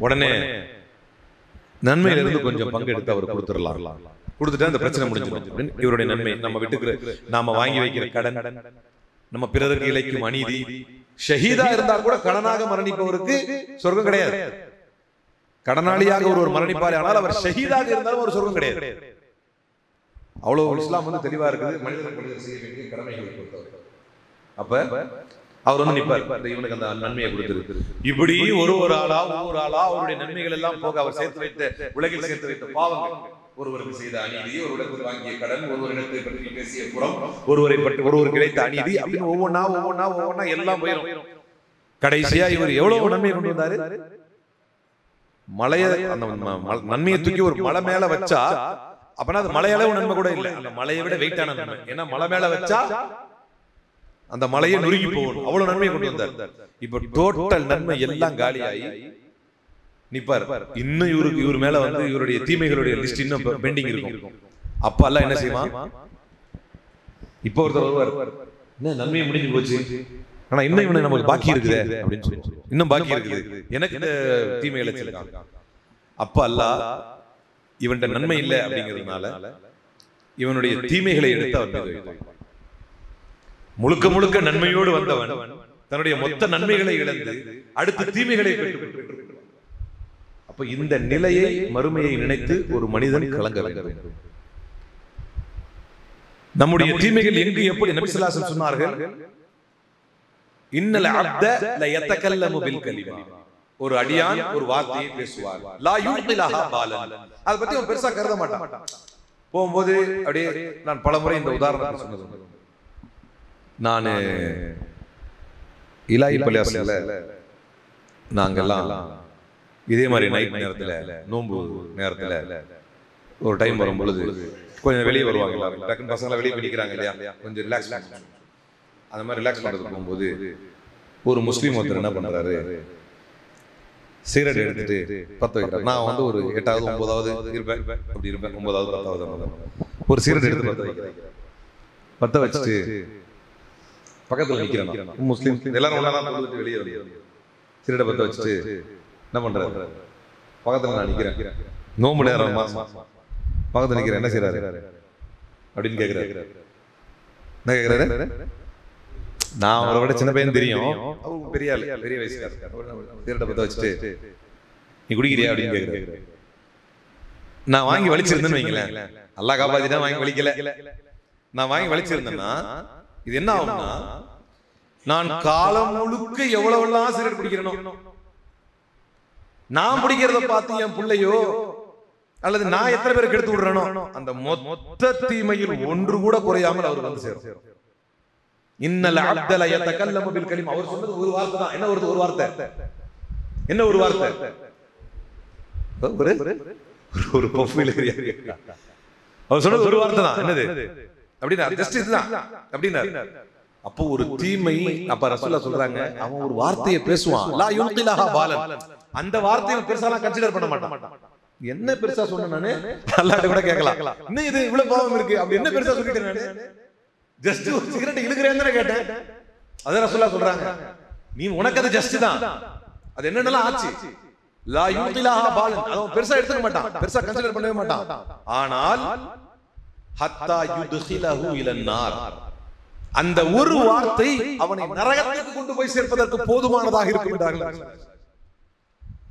உடனே நன்மையில இருந்து கொஞ்சம் பங்கு எடுத்து அவர் கொடுத்துடலாம். கொடுத்துட்டா அந்த பிரச்சனை முடிஞ்சிடும். இவருடைய நன்மை, நம்ம வீட்டுக்கு நாம வாங்கி வைக்கிற கடன், நம்ம பிறருக்கு இழைக்கும் அநீதி, ஷஹீதா இருந்தா கூட கடனாக மரணிப்பவருக்கு சொர்க்கம் கிடையாது. கடனாளியாக ஒருவர் மரணிப்பார், ஆனால் அவர் ஷஹீதாக இருந்தாலும் ஒரு சொர்க்கம் கிடையாது. அவ்வளவு இஸ்லாம் வந்து தெளிவா இருக்குது. மனிதன் செய்ய வேண்டிய கடமைகளை பொறுத்தவரை. அப்ப அவர் வந்து நிப்பார், இவனுக்கு அந்த நன்மையை கொடுத்திருக்கு. இப்படி ஒவ்வொரு ஆளா அவருடைய நன்மைகள் எல்லாம் போக அவர் சேர்த்து வைத்த உலகில் சேர்த்து வைத்த பாவங்கள், ஒருவருக்கு செய்த அநீதி, ஒருவருக்கு வாங்கிய கடன், ஒருவரிடத்தை பற்றி பேசிய புறம், ஒருவருக்கு கிடைத்த அநீதி, அப்படின்னு ஒவ்வொன்னா எல்லாம் போயிடும். கடைசியா இவர் எவ்வளவு நன்மையை கொண்டு வந்தாரு. மலையை, அந்த நன்மையை தூக்கி ஒரு மலை மேல வச்சா, அப்பனா அது மலையளவு நன்மை கூட இல்லை, அந்த மலையை விட வெயிட்டான நன்மை. ஏன்னா மலை மேல வச்சா அந்த மலையை நுருகி போகணும். அவ்வளவு நன்மையை கொண்டு வந்தார். இப்ப டோட்டல் நன்மை எல்லாம் காலியாகி நிப்பார். இன்னும் இவரு மேல வந்து இவருடைய தீமைகளுடைய லிஸ்ட் இன்னும் பெண்டிங் இருக்கும். அப்ப எல்லாம் என்ன செய்வான், இப்ப ஒருத்தர் வருவார், என்ன நன்மையை முடிஞ்சு போச்சு, ஆனா இன்னும் இவனை நமக்கு பாக்கி இருக்குது அப்படின்னு சொல்லி, இன்னும் பாக்கி இருக்குது, எனக்கு இந்த தீமைகளை வச்சிருக்காங்க. அப்ப அல்லாஹ் இவன்ட நன்மை இல்லை அப்படிங்கிறதுனால இவனுடைய தீமைகளை எடுத்து அவர் மீது வைப்பான். முழுக்க நன்மையோடு வந்தவன் தன்னுடைய மொத்த நன்மைகளை இழந்து அடுத்த தீமைகளை பெற்று. அப்ப இந்த நிலையை, மறுமையை நினைத்து ஒரு மனிதன் கலங்க வேண்டும். நம்முடைய தீமைகள் எங்கு எப்படி நபி ஸல்லல்லாஹு அலைஹி வஸல்லம் சொன்னார்கள், இன்னல் அப்த ல யதகல்லமு பில் கலிமா, ஒரு அடியான் ஒரு வார்த்தையை பேசுவார், லா யுல்கிலஹா பாலன், அத பத்தி அவன் பெருசா கருத மாட்டான். போகும்போது அப்படியே, நான் பலமுறை இந்த உதாரணத்தை சொன்னது, நான் இலாஹி பள்ளியாசல்ல நாங்கெல்லாம் இதே மாதிரி நைட் நேரத்துல, நோன்பு நேரத்துல ஒரு டைம் வரும் பொழுது கொஞ்சம் வெளியே வருவாங்க எல்லாரும். டக்குன்னு பசங்களை வெளியே பண்ணிக்கிறாங்க இல்லையா, கொஞ்சம் ரிலாக்ஸ் பண்ணுவாங்க. அந்த மாதிரி ரிலாக்ஸ் பண்றதுக்கு போகும்போது ஒரு முஸ்லீம் ஒருத்தர் என்ன பண்றாரு, சிகரெட் எடுத்துட்டு பத்த வைக்கிறார். நான் வந்து ஒரு 8வது 9வது இருப்பேன், அப்படி இருப்பேன், 9வது 10வது ஒரு சிகரெட் எடுத்து பத்த வைக்கிறேன். பத்த வச்சுட்டு பக்கத்துல நிக்கிறேன், முஸ்லீம் எல்லாரும் ஒண்ணா வெளியே சிகரெட்டை பத்த வச்சுட்டு என்ன பண்றாரு, பக்கத்துல நான் நிக்கிறேன், நோம்பு நேரம் மாசம் பக்கத்துல நிக்கிறேன், என்ன செய்யறாரு அப்படின்னு கேக்குறாரு. என்ன கேக்குறாரு, நான் அவரை விட சின்ன பையன் தெரியும், அவங்க பெரிய ஆளு, பெரிய வயசுக்காரர், சிகரெட்டை பத்த வச்சுட்டு நீ குடிக்கிறியா அப்படின்னு கேக்குறாரு. நான் வாங்கி வலிச்சிருந்தேன்னு வைங்களேன், அல்லாஹ் காப்பாத்திட்டா, வாங்கி வலிக்கல, நான் வாங்கி வலிச்சிருந்தேன்னா இது என்ன ஆகும்னா, நான் காலம் முழுக்க எவ்வளவெல்லாம் சிகரெட் குடிக்கிறேனோ, நான் பிடிக்கிறத பார்த்து என் பிள்ளையோ அல்லது நான் எத்தனை பேருக்கு எடுத்து விடுறேனோ அந்த மொத்த தீமையில் ஒன்று கூட குறையாமல் அவர் வந்து சேரும். இன்னல் அப்த ல யதகல்லமு பில் கலிமா, அவர் சொன்னது ஒரு வார்த்தை தான். என்ன ஒரு வார்த்தை, என்ன ஒரு வார்த்தை, ஒரு கொஃபில அவர் சொன்னது ஒரு வார்த்தை தான். என்னது அப்படின்னா ஜஸ்ட் இதுதான் அப்படின்னா. அப்போ ஒரு தீமை, அப்ப ரசூலுல்லாஹ் சொல்றாங்க, அவன் ஒரு வார்த்தையை பேசுவான், லா யுல்கிலஹா பாலன், அந்த வார்த்தையை பெருசாலாம் கன்சிடர் பண்ண மாட்டான். என்ன பெருசா சொன்னேன் நானு, அல்லாஹ்ட்ட கூட கேட்கலாம், இன்னும் இது இவ்வளவு பாவம் இருக்கு அப்படி என்ன பெருசா சொல்லிட்டேன் நானு, ஜஸ்ட் ஒரு சிகரெட் இழுக்கிறேன்னு கேட்டேன். அத ரசூலுல்லாஹ் சொல்றாங்க, நீ உனக்கு அது ஜஸ்ட் தான், அது என்னென்னலாம் ஆச்சு. லா யூதிலஹா பாலன், அவன் பெருசா எடுத்துக்க மாட்டான், பெருசா கன்சிடர் பண்ணவே மாட்டான். ஆனால் ஹத்தா யுத்கிலஹு இலன் நார், அந்த ஒரு வார்த்தை அவனை நரகத்துக்கு கொண்டு போய் சேர்ப்பதற்கு போதுமானதாக இருக்கும் என்றார்கள்.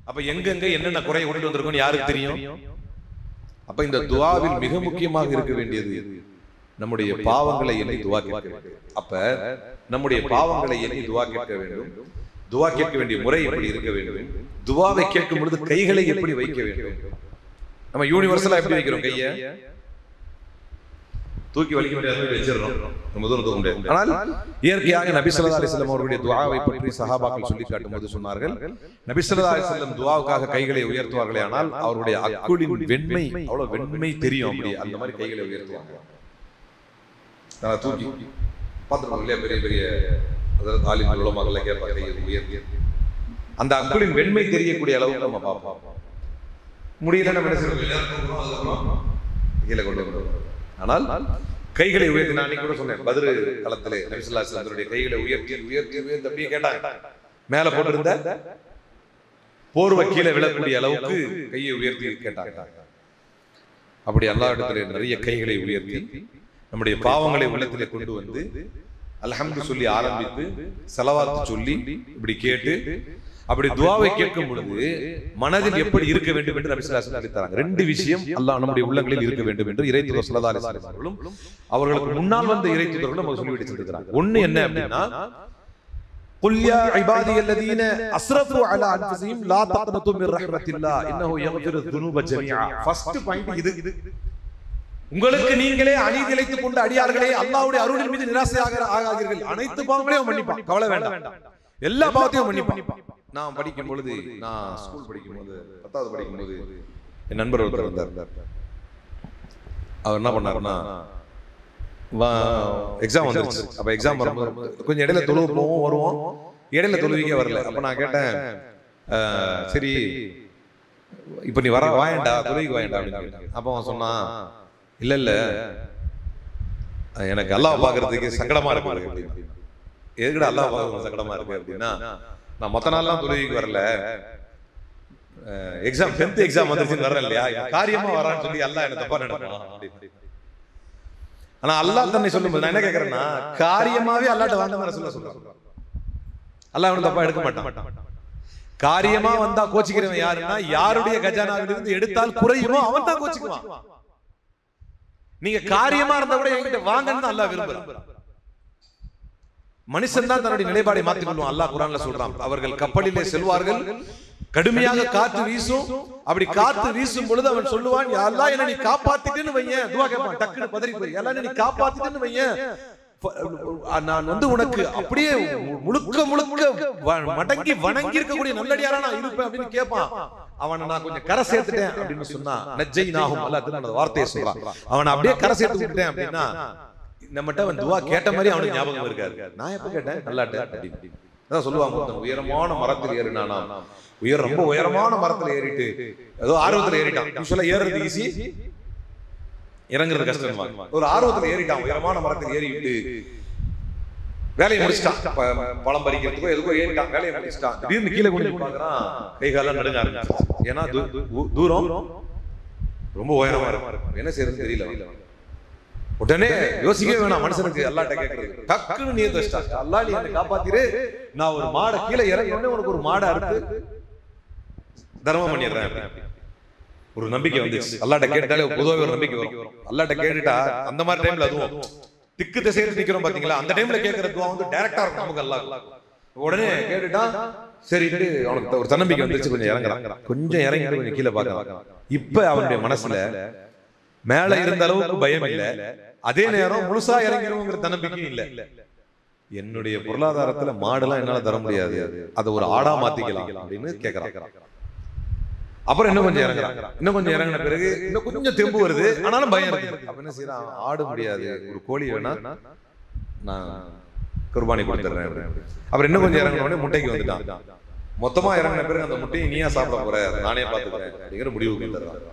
அப்ப எங்கெங்க என்னென்ன குறையை கொண்டு வந்திருக்கும் யாருக்கு தெரியும். அப்ப இந்த துஆவில் மிக முக்கியமாக இருக்க வேண்டியது நம்முடைய பாவங்களை எண்ணி துஆ கேட்க வேண்டும். அப்ப நம்முடைய பாவங்களை எண்ணி துஆ கேட்க வேண்டும். துஆ கேட்க வேண்டிய முறை எப்படி இருக்க வேண்டும், துஆவை கேட்கும் பொழுது கைகளை எப்படி வைக்க வேண்டும். நம்ம யூனிவர்சலா எப்படி வைக்கிறோம், கையை தூக்கி வலிக்க முடியாது வச்சிடறோம், நம்ம தூரம் தூக்க முடியாது. ஆனால் இயற்கையாக நபி ஸல்லல்லாஹு அலைஹி வஸல்லம் அவருடைய துஆவை பற்றி சஹாபாக்கள் சொல்லி காட்டும்போது சொன்னார்கள், நபி ஸல்லல்லாஹு அலைஹி வஸல்லம் துஆவுக்காக கைகளை உயர்த்துவார்களே, ஆனால் அவருடைய அக்குளின் வெண்மை அவ்வளவு வெண்மை தெரியும், அப்படி அந்த மாதிரி கைகளை உயர்த்துவாங்க. நான் தூக்கி பார்த்துருக்கோம் இல்லையா, பெரிய பெரிய அதாவது ஆலிம்கள் உலமாக்கள் கேட்பாங்க, கையை உயர்த்தி அந்த அக்குளின் வெண்மை தெரியக்கூடிய அளவுக்கு நம்ம பார்ப்போம். முடியல நம்ம என்ன செய்யணும், கீழே கொண்டு வருவோம். ஆனால் கைகளை உயர்த்தி, நான் கூட சொன்னேன் பத்ர் களத்திலே நபி ஸல்லல்லாஹு அலைஹி வஸல்லம் கைகளை உயர்த்தி உயர்த்தி உயர்த்தி அப்படியே கேட்டாங்க, மேல போட்டிருந்த போர்வை கீழே விழக்கூடிய அளவுக்கு கையை உயர்த்தி கேட்டாங்க. அப்படி அல்லாஹ்விடத்திலே நிறைய கைகளை உயர்த்தி நம்முடைய பாவங்களை உள்ளத்திலே கொண்டு வந்து அல்ஹம்து சொல்லி ஆரம்பித்து ஸலவாத் சொல்லி இப்படி கேட்டு அப்படி துஆவை கேட்கும் பொழுது மனதில் எப்படி இருக்க வேண்டும் என்று நபி ஸல்லல்லாஹு அலைஹி வஸல்லம் சொல்லித்தராங்க. ரெண்டு விஷயம் அல்லாஹ் நம்முடைய உள்ளங்களில் இருக்க வேண்டும் என்று இறை தூதர் ஸல்லல்லாஹு அலைஹி வஸல்லம் அவர்களும் அவர்களுக்கு முன்னால் வந்த இறை தூதர்களும் நமக்கு சொல்லி வச்சிருக்காங்க. ஒண்ணு என்ன அப்படின்னா, குல் யா இபாதியல்லதீன அஸ்ரஃபு அலா அன்ஃபுஸிஹிம் லா தக்னது மிர் ரஹ்மத்தில்லாஹ் இன்னஹு யக்ஃபிரு ذுனூப ஜமீஆ. ஃபர்ஸ்ட் பாயிண்ட் இது. உங்களுக்கு நீங்களே அநீதி இழைத்துக் கொண்ட அடியார்களே, அல்லாஹ்வுடைய அருளின் மீது நிராசையாக ஆகாதீர்கள், அனைத்து பாவங்களையும் மன்னிப்பான், கவலை வேண்டாம், எல்லா பாவத்தையும் மன்னிப்பான். நான் படிக்கும் பொழுது, நான் ஸ்கூல் படிக்கும் போது 10வது படிக்கும் போது என் நண்பர் ஒருத்தர் இருந்தார். அவர் என்ன பண்ணாருன்னா, எக்ஸாம் வந்துருச்சு. அப்ப எக்ஸாம் வரும்போது கொஞ்சம் இடையில தொழுவு போவோம் வருவோம், இடையில தொழுவிக்கே வரல. அப்ப நான் கேட்டேன், சரி இப்ப நீ வர வாயண்டா தொழுவிக்கு வாயண்டா அப்படின்னு கேட்டேன். அப்ப அவன் சொன்னான், இல்ல இல்ல எனக்கு அல்லாஹ் பாக்குறதுக்கு சங்கடமா இருக்கு. எதுக்குடா அல்லாஹ் பாக்குறது சங்கடமா இருக்கு அப்படின்னா, நான் மொத்த நாள்லாம் தொழுவிக்கு வரல, எக்ஸாம் 10th எக்ஸாம் வந்துருச்சுன்னு வர்றேன் இல்லையா, காரியமா வரான்னு சொல்லி அல்லாஹ் என்ன தப்பா நினைப்பான். ஆனா அல்லாஹ் தன்னை சொல்லும்போது நான் என்ன கேட்கறேன்னா, காரியமாவே அல்லாஹ்ட்ட வாங்க சொல்றேன், அல்லாஹ் அவனை தப்பா எடுக்க மாட்டான். காரியமா வந்தா கோச்சிக்கிறவன் யாருன்னா, யாருடைய கஜானாவிலிருந்து எடுத்தால் குறையுமோ அவன் தான் கோச்சிக்குவான். நீங்க காரியமா இருந்தா கூட என்கிட்ட வாங்கன்னு அல்லாஹ் விரும்புறான். மனுஷன் தான் தன்னுடைய நிலைப்பாடை மாற்றிக் கொள்வான். அல்லாஹ் குர்ஆன்ல சொல்றான், அவர்கள் கப்பலிலே செல்வார்கள், கடுமையாக காற்று வீசும், அப்படி காற்று வீசும் பொழுது அவன் சொல்லுவான், யா அல்லாஹ் என்ன நீ காப்பாத்திட்டேன்னு வையேன், துஆ கேட்பான், டக்குனு பதறி போய், யா அல்லாஹ் என்ன நீ காப்பாத்திட்டேன்னு வையேன், நான் வந்து உனக்கு அப்படியே முழுக்க முழுக்க மடங்கி வணங்கி இருக்கக்கூடிய நல்லடியாரா நான் இருப்பேன் அப்படின்னு கேட்பான். அவனை நான் கொஞ்சம் கரை சேர்த்துட்டேன் அப்படின்னு சொன்னா, நஜ்ஜைனாஹும், அல்லாஹ் அந்த வார்த்தையை சொல்றான், அவனை அப்படியே கரை சேர்த்து விட்டுட்டேன் அப்படின்னா நம்மகிட்ட அவன் துஆ கேட்ட மாதிரி அவனுக்கு ஞாபகம் இருக்காது. நான் எப்ப கேட்டேன் நல்லாட்ட அப்படின்னு அதான் சொல்லுவாங்க. உயரமான மரத்தில் ஏறினானா, ரொம்ப உயரமான மரத்தில் ஏறிட்டு ஏதோ ஆர்வத்தில் ஏறிட்டான். யூசுவலா ஏறுறது ஈஸி, இறங்குறது கஷ்டம். ஒரு ஆர்வத்தில் ஏறிட்டான், உயரமான மரத்தில் ஏறிட்டு வேலையை முடிச்சிட்டான், பழம் பறிக்கிறதுக்கோ எதுக்கோ ஏறிட்டான், வேலையை முடிச்சிட்டான். திடீர்னு கீழே கொண்டு பார்க்கறான், கை காலெல்லாம் நடுங்க ஆரம்பிச்சு. ஏன்னா தூரம் ரொம்ப உயரமா இருக்கும், என்ன செய்யறதுன்னு தெரியல. உடனே யோசிக்கவே வேணாம், மனுஷனுக்கு அல்லாஹ்ட்ட கேட்கறது, டக்குன்னு நியத் வச்சிட்டான், அல்லாஹ் நீ என்னை காப்பாத்திரு, நான் ஒரு மாடை கீழே இறங்கினே உனக்கு ஒரு மாடை அறுத்து தர்மம் பண்ணிடுறேன். ஒரு நம்பிக்கை வந்துச்சு. அல்லாஹ்ட்ட கேட்டாலே பொதுவாக ஒரு நம்பிக்கை வரும். அல்லாஹ்ட்ட கேட்டுட்டா அந்த மாதிரி டைம்ல அதுவும் திக்கு திசையில நிக்கிறோம் பாத்தீங்களா, அந்த டைம்ல கேட்கற துஆ வந்து டைரக்டா இருக்கும் நமக்கு. அல்லாஹ் உடனே கேட்டுட்டா சரி, அவனுக்கு ஒரு தன்னம்பிக்கை வந்துச்சு, கொஞ்சம் இறங்குறான், கொஞ்சம் இறங்கிட்டு கொஞ்சம் கீழே பார்க்கலாம். இப்ப அவனுடைய மனசுல மேல இருந்த அளவுக்கு பயம் இல்ல, அதே நேரம் முழுசா இறங்கிடுவோங்கிற தன்னம்பிக்கையும் இல்ல. என்னுடைய பொருளாதாரத்துல மாடுலாம் என்னால தர முடியாது, அதை ஒரு ஆடா மாத்திக்கலாம் அப்படின்னு கேட்கறான். அப்புறம் இன்னும் கொஞ்சம் இறங்குறாங்க, இன்னும் கொஞ்சம் இறங்கின பிறகு இன்னும் கொஞ்சம் தெம்பு வருது, ஆனாலும் பயம் இருக்கு. அப்ப என்ன செய்யறான், ஆடு முடியாது, ஒரு கோழி வேணா நான் குர்பானி கொடுத்துறேன். அப்புறம் இன்னும் கொஞ்சம் இறங்கின உடனே முட்டைக்கு வந்துட்டான். மொத்தமா இறங்கின பிறகு அந்த முட்டையை நீயா சாப்பிட போற, நானே பார்த்துக்கிறேன் அப்படிங்கிற முடிவுக்கு வந்துடுறாங்க.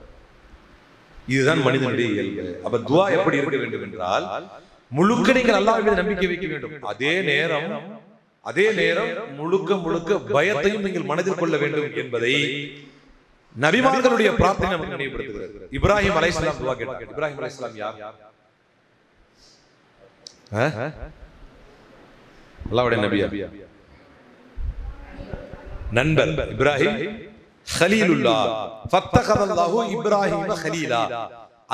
இதுதான் மனிதனுடைய இயல்பு. அப்ப துவா எப்படி இருக்க வேண்டும் என்றால், முழுக்க நீங்கள் அல்லாஹ் மீது நம்பிக்கை வைக்க வேண்டும். அதே நேரம் முழுக்க முழுக்க பயத்தையும் நீங்கள் மனதில் கொள்ள வேண்டும் என்பதை நபிமார்களுடைய பிரார்த்தனை நமக்கு நினைவுபடுத்துகிறது. இப்ராஹிம் அலைஹிஸ்ஸலாம் துவா கேட்டார். இப்ராஹிம் அலைஹிஸ்ஸலாம் யார்? அல்லாஹ்வுடைய நபியா? நண்பர். இப்ராஹிம் கலீலுல்லாஹ், ஃபத்தகதல்லாஹு இப்ராஹிம கலீலா.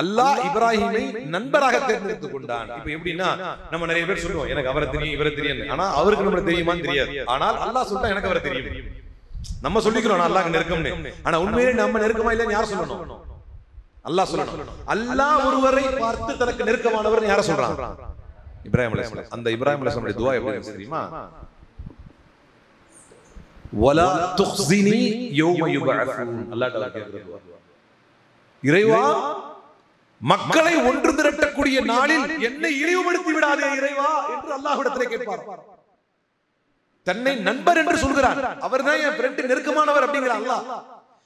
அல்லாஹ் இப்ராஹிமை நண்பராக தேர்ந்தெடுத்துக் கொண்டான். இப்ப எப்படின்னா, நம்ம நிறைய பேர் சொல்லுவோம் எனக்கு அவரை தெரியும் இவரை தெரியும், ஆனா அவருக்கு நம்மளுக்கு தெரியுமான்னு தெரியாது. ஆனால் அல்லாஹ் சொல்லிட்டா எனக்கு அவரை தெரியும். நம்ம சொல்லிக்கிறோம் அல்லாஹ் நெருக்கம்னு, ஆனா உண்மையிலே நம்ம நெருக்கமா இல்லைன்னு யார் சொல்லணும்? அல்லாஹ் சொல்லணும். அல்லாஹ் ஒருவரை பார்த்து தனக்கு நெருக்கமானவர் யார சொல்றான்? இப்ராஹிம் அலைஹிஸ்ஸலாம். அந்த இப்ராஹிம் அலைஹிஸ்ஸலாமுடைய துஆ எப்படி தெரியுமா? வலா துக்ஸினி யௌம யுபஅஸூன். அல்லாஹ் தஆலா கேக்குற துஆ, இறைவா மக்களை ஒன்று திரட்டக்கூடிய நாளில் என்னை இழிவுபடுத்தி விடாதே இறைவா என்று அல்லாஹ்விடத்திலே கேட்பார். தன்னை நண்பர் என்று சொல்கிறார், அவர்தான் என் ஃப்ரெண்ட், நெருக்கமானவர் அப்படிங்கிற அல்லாஹ்.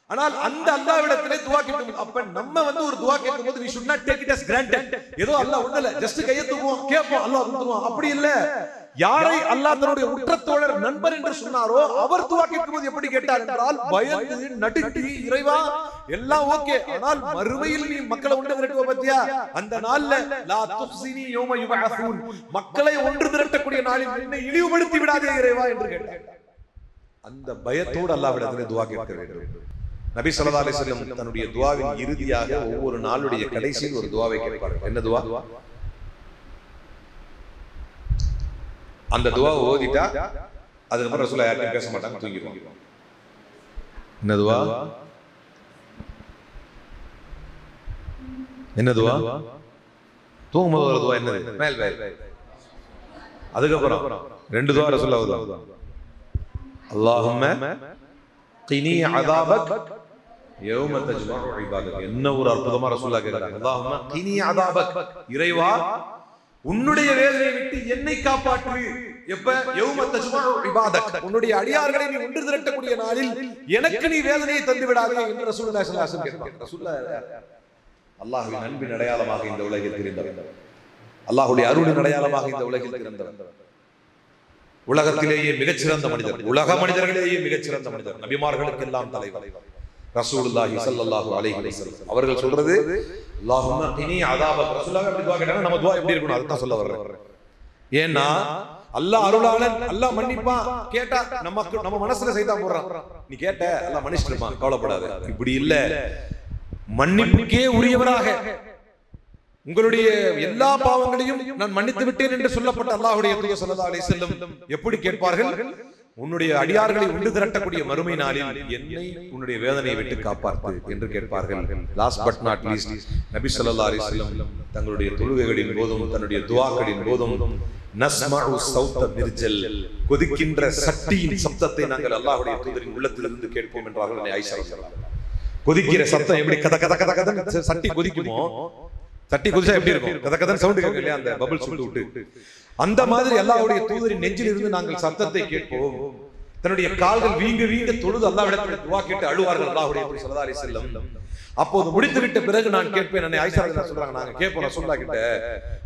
ஆனால் அந்த அல்லாஹ்விடத்திலே துஆ கேட்கும். அப்ப நம்ம ஒரு துஆ கேட்கும்போது we should not take it as granted. ஏதோ அல்லாஹ் ஒண்ணல ஜஸ்ட் கையை தூக்குவோம் கேட்போம் அல்லாஹ் தருவான், அப்படி இல்ல. யாரை அல்லாஹ் தன்னுடைய உற்ற தோழர் நண்பர் என்று சொன்னாரோ அவர் துஆ கேட்கும்போது எப்படி கேட்டார் என்றால், பயந்து நடுங்கி, இறைவா எல்லாம் ஓகே, ஆனால் மறுமையில் நீ மக்களை ஒன்று திரட்டுவ பத்தியா, அந்த நாள்ல லா துக்ஸினி யௌம யுபஅஸூன், மக்களை ஒன்று திரட்டக்கூடிய நாளில் என்னை இழிவுபடுத்தி விடாதே இறைவா என்று கேட்டார். அந்த பயத்தோடு அல்லாஹ்விடத்திலே துஆ கேட்க வேண்டும். நபி ஸல்லல்லாஹு அலைஹி வஸல்லம் தன்னுடைய துஆவின் இறுதியாக ஒவ்வொரு நாளுடைய கடைசியில் ஒரு துஆவை கேட்பார்கள். என்ன துஆ? அந்த துஆவை ஓதிட்டா அதுக்கப்புறம் ரசூலுல்லாஹ் யார்கிட்டயும் பேச மாட்டாங்க, தூங்கிடுவாங்க. என்ன துஆ? என்ன துஆ? தூங்கும்போது ஒரு துஆ என்னது? மேல் மேல். அதுக்கப்புறம் ரெண்டு துஆ ரசூலுல்லாஹ் ஓதுவாங்க. அல்லாஹும்ம கினி அஸாபக் யௌம தஜ்மஉ இபாதக். என்ன ஒரு அற்புதமா ரசூலுல்லாஹ் கேக்குறாங்க. அல்லாஹும்ம கினி அஸாபக், இறைவா உன்னுடைய வேதனையை விட்டு என்னை காப்பாற்று. எப்ப? யௌம தஜ்மஉ இபாதக், உன்னுடைய அடியார்களை நீ ஒன்று திரட்டக்கூடிய நாளில் எனக்கு நீ வேதனையை தந்து விடாதே என்று ரசூலுல்லாஹி ஸல்லல்லாஹு அலைஹி வஸல்லம் கேட்கிறார். ரசூலுல்லாஹ் அல்லாஹ்வின் அன்பின் அடையாளமாக இந்த உலகில் தெரிந்தவர், அல்லாஹ்வுடைய அருளின் அடையாளமாக இந்த உலகில் தெரிந்தவர், உலகத்திலேயே மிகச்சிறந்த மனிதர், உலக மனிதர்களிலேயே மிகச்சிறந்த மனிதர், நபிமார்களுக்கு எல்லாம் தலைவர் ரசூலுல்லாஹி ஸல்லல்லாஹு அலைஹி வஸல்லம் அவர்கள் சொல்றது அல்லாஹும்ம கினி அஸாபக். ரசூலுல்லாஹ் அப்படி துஆ கேட்டாங்க, நம்ம துஆ எப்படி இருக்கணும் அதுதான் சொல்ல வர்றேன். ஏன்னா அல்லாஹ் அருளாளன், அல்லாஹ் மன்னிப்பான். கேட்டா நம்ம மனசுல சைத்தான் போடுறான், நீ கேட்ட அல்லாஹ் மன்னிச்சிடுமா கவலைப்படாத. இப்படி இல்ல, மன்னிப்புக்கே உரியவராக உங்களுடைய எல்லா பாவங்களையும் நான் மன்னித்து விட்டேன் என்று சொல்லப்பட்ட அல்லாஹ்வுடைய தூதர் ஸல்லல்லாஹு அலைஹி வஸல்லம் எப்படி கேட்பார்கள்? உன்னுடைய அடியார்களை ஒன்று திரட்டக்கூடிய மறுமை நாளில் என்னை உன்னுடைய வேதனையை விட்டு காப்பாற்று என்று கேட்பார்கள். லாஸ்ட் பட் நாட் லீஸ்ட், நபி ஸல்லல்லாஹு அலைஹி வஸல்லம் தங்களுடைய தொழுகைகளின் போதும் தன்னுடைய துஆக்களின் போதும் நஸ்மஉ ஸௌத மிர்ஜல், கொதிக்கின்ற சட்டியின் சப்தத்தை நாங்கள் அல்லாஹ்வுடைய தூதரின் உள்ளத்திலிருந்து கேட்போம் என்றார்கள் ஆயிஷா ரலியல்லாஹு அன்ஹா. கொதிக்கிற சத்தம் எப்படி கத கத கத கத சட்டி கொதிக்குமோ, தட்டி குதிச்சா எப்படி இருக்கும்? கத கதன்னு சவுண்ட் கேட்கும் இல்லையா, அந்த பபிள் சுட்டு விட்டு, அந்த மாதிரி அல்லாஹ்வுடைய தூதரின் நெஞ்சில் இருந்து நாங்கள் சத்தத்தை கேட்போம். தன்னுடைய கால்கள் வீங்க வீங்க தொழுது அல்லாஹ்விடத்தில் துஆ கேட்டு அழுவார்கள் அல்லாஹ்வுடைய தூதர் ஸல்லல்லாஹு அலைஹி வஸல்லம். அப்போது முடித்துவிட்ட பிறகு நான் கேட்பேன், அன்னை ஆயிஷா ரலியல்லாஹு அன்ஹா சொல்றாங்க, நாங்க கேட்போம் ரசூலுல்லாஹ் கிட்ட,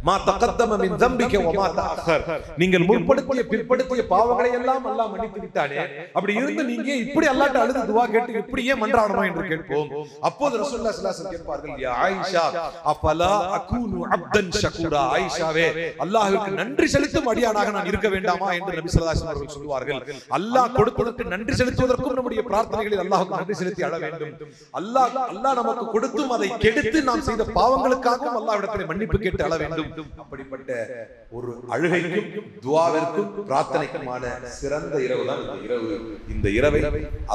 மா தகத்தம மின் தம்பிக வ மா தஅக்கர், நீங்கள் முற்படுத்திய பிற்படுத்திய பாவங்களை எல்லாம் அல்லாஹ் மன்னித்து விட்டானே, அப்படி இருந்து நீங்க இப்படி அல்லாஹ்ட்ட அழுது துஆ கேட்டு இப்படியே மன்றாடணும் என்று கேட்போம். அப்போது ரசூலுல்லாஹ் ஸல்லல்லாஹு அலைஹி வஸல்லம் கேட்பார்கள், யா ஆயிஷா அஃபலா அகூனு அப்தன் ஷகூரா, ஆயிஷாவே அல்லாஹ்வுக்கு நன்றி செலுத்தும் அடியானாக நான் இருக்க வேண்டாமா என்று நபி ஸல்லல்லாஹு அலைஹி வஸல்லம் சொல்வார்கள். அல்லாஹ் கொடுப்பதற்கு நன்றி செலுத்துவதற்கும் நம்முடைய பிரார்த்தனைகளில் அல்லாஹ்வுக்கு நன்றி செலுத்தி அழ வேண்டும். அல்லாஹ் நமக்கு கொடுத்தும் அதை கெடுத்து நாம் செய்த பாவங்களுக்காகவும் அல்லாஹ்விடத்தில் மன்னிப்பு கேட்டு அழ வேண்டும். அப்படிப்பட்ட ஒரு அழுகைக்கும் துஆவிற்கும் பிரார்த்தனைக்குமான சிறந்த இரவு தான் இந்த இரவு. இந்த இரவை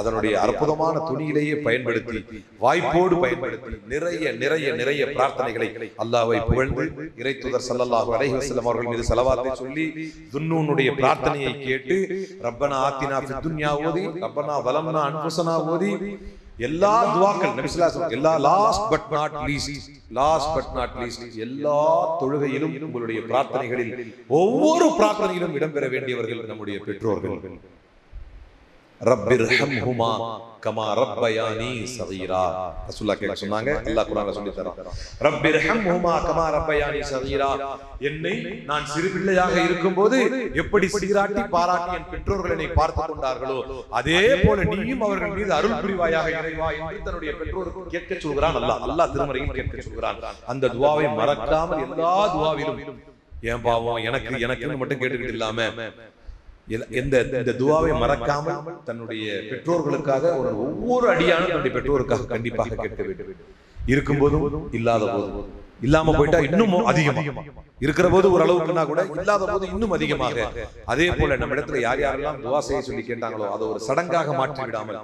அதனுடைய அற்புதமான துணியிலேயே பயன்படுத்தி, வாய்ப்போடு பயன்படுத்தி நிறைய நிறைய நிறைய பிரார்த்தனைகளை அல்லாஹ்வை புகழ்ந்து இறை தூதர் ஸல்லல்லாஹு அலைஹி வஸல்லம் அவர்கள் மீது ஸலவாத்தை சொல்லி துன்னூனுடைய பிரார்த்தனையை கேட்டு ரப்பனா ஆத்தினா ஃபித் துன்யா ஓதி, ரப்பனா வலம்னா அன்ஃபுஸனா ஓதி, எல்லா துஆக்கள் நபி ஸல்லல்லாஹு அலைஹி வஸல்லம் எல்லா லாஸ்ட் பட் நாட் லீஸ்ட் எல்லா தொழுகையிலும் உங்களுடைய பிரார்த்தனைகளில் ஒவ்வொரு பிரார்த்தனையிலும் இடம்பெற வேண்டியவர்கள் நம்முடைய பெற்றோர்கள். ரப்பிர்ஹம்ஹுமா கமா ரப்பயானி ஸகீரா. ரசூலுல்லாஹ் கேட்க சொன்னாங்க, அல்லாஹ் குர்ஆன்ல சொல்லி தரான். ரப்பிர்ஹம்ஹுமா கமா ரப்பயானி ஸகீரா, என்னை நான் சிறு பிள்ளையாக இருக்கும்போது எப்படி சீராட்டி பாராட்டி என் பெற்றோர்கள் என்னை பார்த்து கொண்டார்களோ அதே போல நீயும் அவர்கள் மீது அருள் புரிவாயாக இறைவா என்று தன்னுடைய பெற்றோருக்கு கேட்க சொல்கிறான் அல்லாஹ். அல்லாஹ் திருமறையில் கேட்க சொல்கிறான். அந்த துஆவை மறக்காமல் எல்லா துஆவிலும் ஏன் பாவம் எனக்கு எனக்குன்னு மட்டும் கேட்டுக்கிட்டு இல்லாம இந்த துஆவை மறக்காமல் தன்னுடைய பெற்றோர்களுக்காக ஒவ்வொரு அடியானும் தன்னுடைய பெற்றோருக்காக கண்டிப்பாக கேட்க வேண்டும். இருக்கும்போதும் இல்லாத போதும், இல்லாம போயிட்டா இன்னும் அதிகமா, இருக்கிற போது ஒரு அளவுக்குன்னா கூட இல்லாத போது இன்னும் அதிகமாக. அதே போல நம்ம இடத்துல யார் யாரெல்லாம் துஆ செய்ய சொல்லி கேட்டாங்களோ அதை ஒரு சடங்காக மாற்றி விடாமல்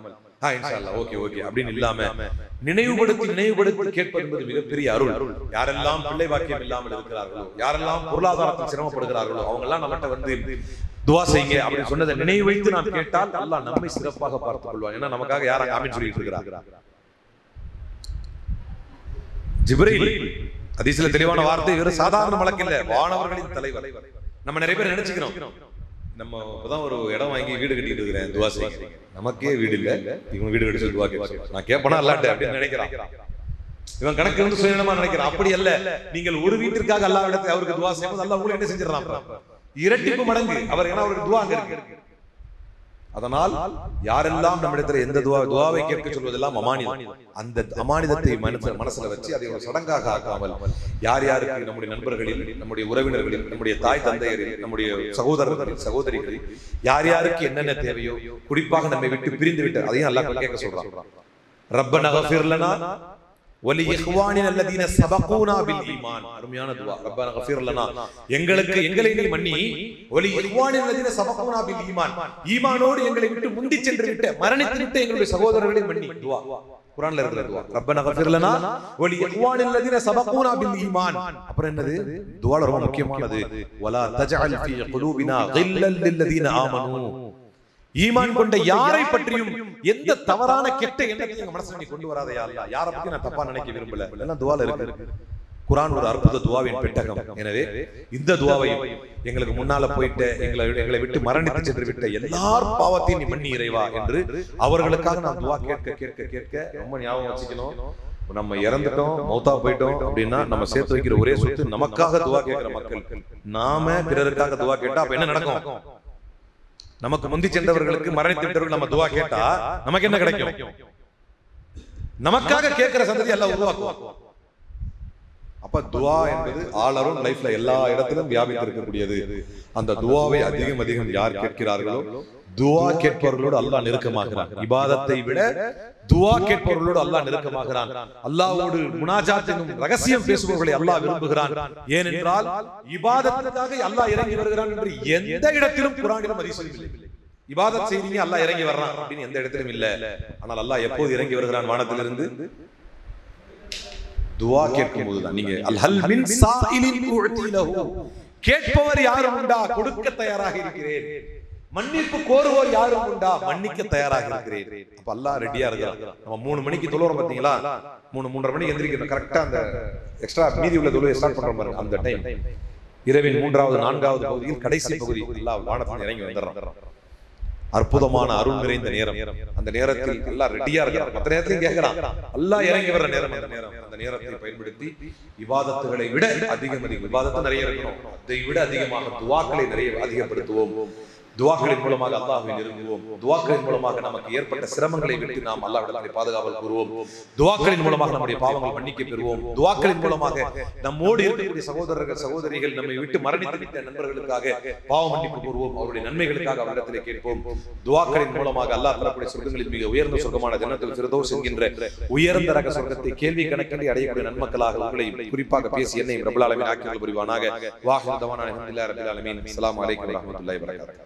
இன்ஷா அல்லாஹ் ஓகே ஓகே அப்படின்னு இல்லாம நினைவுபடுத்தி கேட்பது என்பது மிகப்பெரிய அருள். யாரெல்லாம் பிள்ளை வாக்கியம் இல்லாமல் இருக்கிறார்களோ, யாரெல்லாம் பொருளாதாரத்தில் சிரமப்படுகிறார்களோ அவங்க எல்லாம் நம்மகிட்ட வந்து துஆ செய்யுங்க அப்படின்னு சொன்னதை நினைவு வைத்து நாம் கேட்டால் அல்லாஹ் நம்மை சிறப்பாக பார்த்துக் கொள்வான். ஏன்னா நமக்காக யாரும் ஆமீன் சொல்லிட்டு இருக்கிறார். ஜிப்ரீல் ஹதீஸ்ல தெளிவான வார்த்தை, வெறும் சாதாரண மலக்கு இல்ல, வானவர்களின் தலைவர். நம்ம நிறைய பேர் நினைச்சுக்கிறோம் நம்ம இப்பதான் ஒரு இடம் வாங்கி வீடு கட்டிட்டு இருக்கிறேன் துஆ செய்யுங்க, நமக்கே வீடு இல்ல இவங்க வீடு கட்டி சொல்லி துஆ கேட்க நான் கேட்பனா அல்லாஹ்ட்ட அப்படின்னு நினைக்கிறான். இவன் கணக்கு வந்து சுயநலமா நினைக்கிறான். அப்படி அல்ல, நீங்கள் ஒரு வீட்டிற்காக அல்லாஹ் இடத்துல அவருக்கு துஆ செய்யும்போது அல்லாஹ் உங்களுக்கு என்ன செஞ்சிடறான், இரட்டிப்பு மடங்கு அவர். ஏன்னா அவருக்கு துஆ அங்க இருக்கு. அதனால் யாரெல்லாம் நம்மிடத்துல எந்த துஆவை கேட்க சொல்வதெல்லாம் அமானிதம். அந்த அமானிதத்தை மனசுல வச்சு அதை ஒரு சடங்காக ஆக்காமல் யார் யாருக்கு நம்முடைய நண்பர்களில், நம்முடைய உறவினர்களில், நம்முடைய தாய் தந்தையரில், நம்முடைய சகோதரர்களில், சகோதரிகளில் யார் யாருக்கு என்னென்ன தேவையோ, குறிப்பாக நம்மை விட்டு பிரிந்து விட்டார் அதையும் அல்லாஹ் கேட்க சொல்றான். ரப்பனா கஃபிர் லனா வலி இஹ்வானினா அல்லதீன சபகூனா பில் ஈமான். அருமையான துஆ. ரப்பனா கஃபிர் லனா, எங்களை நீ மன்னி, வலி இஹ்வானினா அல்லதீன சபகூனா பில் ஈமான், ஈமானோடு எங்களை விட்டு முந்தி சென்று விட்ட மரணித்து விட்ட எங்களுடைய சகோதரர்களை மன்னி. துஆ குர்ஆன்ல இருக்கிற துஆ. ரப்பனா கஃபிர் லனா வலி இஹ்வானினா அல்லதீன சபகூனா பில் ஈமான். அப்புறம் என்னது துஆல ரொம்ப முக்கியமானது, வலா தஜஅல் ஃபீ குலூபினா கில்லல் லில்லதீன ஆமனூ, ஈமான் கொண்ட யாரை பற்றியும் எந்த தவறான கெட்ட எண்ணத்தையும் எங்க மனசுல நீ கொண்டு வராதே யா அல்லாஹ். யாரை பத்தி நான் தப்பா நினைக்க விரும்பல. எல்லாம் துஆல இருக்கு. குர்ஆன் ஒரு அற்புத துஆவின் பெட்டகம். எனவே இந்த துஆவை எங்களுக்கு முன்னால போயிட்டு எங்களை விட்டு மரணித்து சென்று விட்ட எல்லார் பாவத்தையும் நீ மன்னி இறைவா என்று அவர்களுக்காக நான் துஆ கேட்க ரொம்ப ஞாபகம் வச்சுக்கணும். நம்ம இறந்துட்டோம், மௌத்தா போயிட்டோம் அப்படின்னா நம்ம சேர்த்து வைக்கிற ஒரே சொத்து நமக்காக துஆ கேட்கிற மக்கள். நாம பிறருக்காக துஆ கேட்டா அப்ப என்ன நடக்கும்? நமக்கு முந்தி சென்றவர்களுக்கு, மரணித்து விட்டவர்கள் நம்ம துஆ கேட்டா நமக்கு என்ன கிடைக்கும்? நமக்காக கேட்கிற சந்ததி அல்லாஹ் உருவாக்குவான். அப்ப துஆ என்பது ஆளரும் லைஃப்ல எல்லா இடத்திலும் வியாபித்து இருக்கக்கூடியது. அந்த துஆவை அதிகம் யார் கேட்கிறார்களோ, துஆ கேட்பவர்களோடு அல்லாஹ் நெருக்கமாகிறான். இபாதத்தை விட துஆ கேட்பவர்களோடு அல்லாஹ் நெருக்கமாகிறான். அல்லாஹ்வோடு முனாஜாத் என்னும் ரகசியம் பேசுபவர்களை அல்லாஹ் விரும்புகிறான். ஏனென்றால் இபாதத்துக்காக அல்லாஹ் இறங்கி வருகிறான் என்று எந்த இடத்திலும் குர்ஆனிலும் ஹதீஸிலும் இல்லை. இபாதத் செய்றீங்க அல்லாஹ் இறங்கி வர்றான் அப்படின்னு எந்த இடத்திலும் இல்ல. ஆனால் அல்லாஹ் எப்போது இறங்கி வருகிறான் வானத்திலிருந்து? துஆ கேட்கும் போதுதான். நீங்க அல் மின் சாயிலின் உஅதிலஹு, கேட்பவர் யாரும் உண்டா, கொடுக்க தயாராக இருக்கிறேன். மன்னிப்பு கோருவோர் யாரும் உண்டா, மன்னிக்க தயாராக இருக்கிறேன். அப்ப அல்லாஹ் ரெடியா இருக்கான். நம்ம 3 மணிக்கு தொழுறோம் பாத்தீங்களா, 3:30 மணிக்கு எந்திரிக்கணும். கரெக்டா அந்த எக்ஸ்ட்ரா மீதி உள்ள தொழுவை ஸ்டார்ட் பண்றோம் பாருங்க, அந்த டைம் இரவின் 3வது 4வது பகுதியில் கடைசி பகுதி அல்லாஹ் வானத்தில் இறங்கி வந்துடுறான். அற்புதமான அருள் நிறைந்த நேரம். அந்த நேரத்தில் எல்லாம் ரெடியா இருக்கிறான். மற்ற நேரத்தையும் கேட்கிறான். அல்லாஹ் இறங்கி வர்ற நேரம் அந்த நேரத்தை பயன்படுத்தி இபாதத்துகளை விட அதிகம் இபாதத்து நிறைய இருக்கணும். அதை விட அதிகமாக துஆக்களை நிறைய அதிகப்படுத்துவோம். துஆக்களின் மூலமாக அல்லாஹ்வை நெருங்குவோம். துஆக்களின் மூலமாக நமக்கு ஏற்பட்ட சிரமங்களை விட்டு நாம் அல்லாஹ்விடத்தில் பாதுகாவல் கூறுவோம். துஆக்களின் மூலமாக நம்முடைய பாவங்கள் மன்னிக்க பெறுவோம். துஆக்களின் மூலமாக நம்மோடு இருக்கக்கூடிய சகோதரர்கள், சகோதரிகள், நம்மை விட்டு மரணித்து விட்ட நண்பர்களுக்காக பாவ மன்னிப்பு கூறுவோம். அவருடைய நன்மைகளுக்காக அவரிடத்திலே கேட்போம். துஆக்களின் மூலமாக அல்லாஹ் தரக்கூடிய சொர்க்கங்களில் மிக உயர்ந்த சொர்க்கமான ஜன்னத்துல் ஃபிர்தௌஸ் என்கின்ற உயர்ந்த ரக சொர்க்கத்தை கேள்வி கணக்கின்றி அடையக்கூடிய நன்மக்களாக உங்களை குறிப்பாக பேசி என்னை ரப்பல் ஆலமீன் ஆக்கியருள் புரிவானாக. வாஹிரு தவானா அல்ஹம்துலில்லாஹி ரப்பில் ஆலமீன். அஸ்ஸலாமு அலைக்கும் வரஹ்மத்துல்லாஹி வபரகாத்துஹு.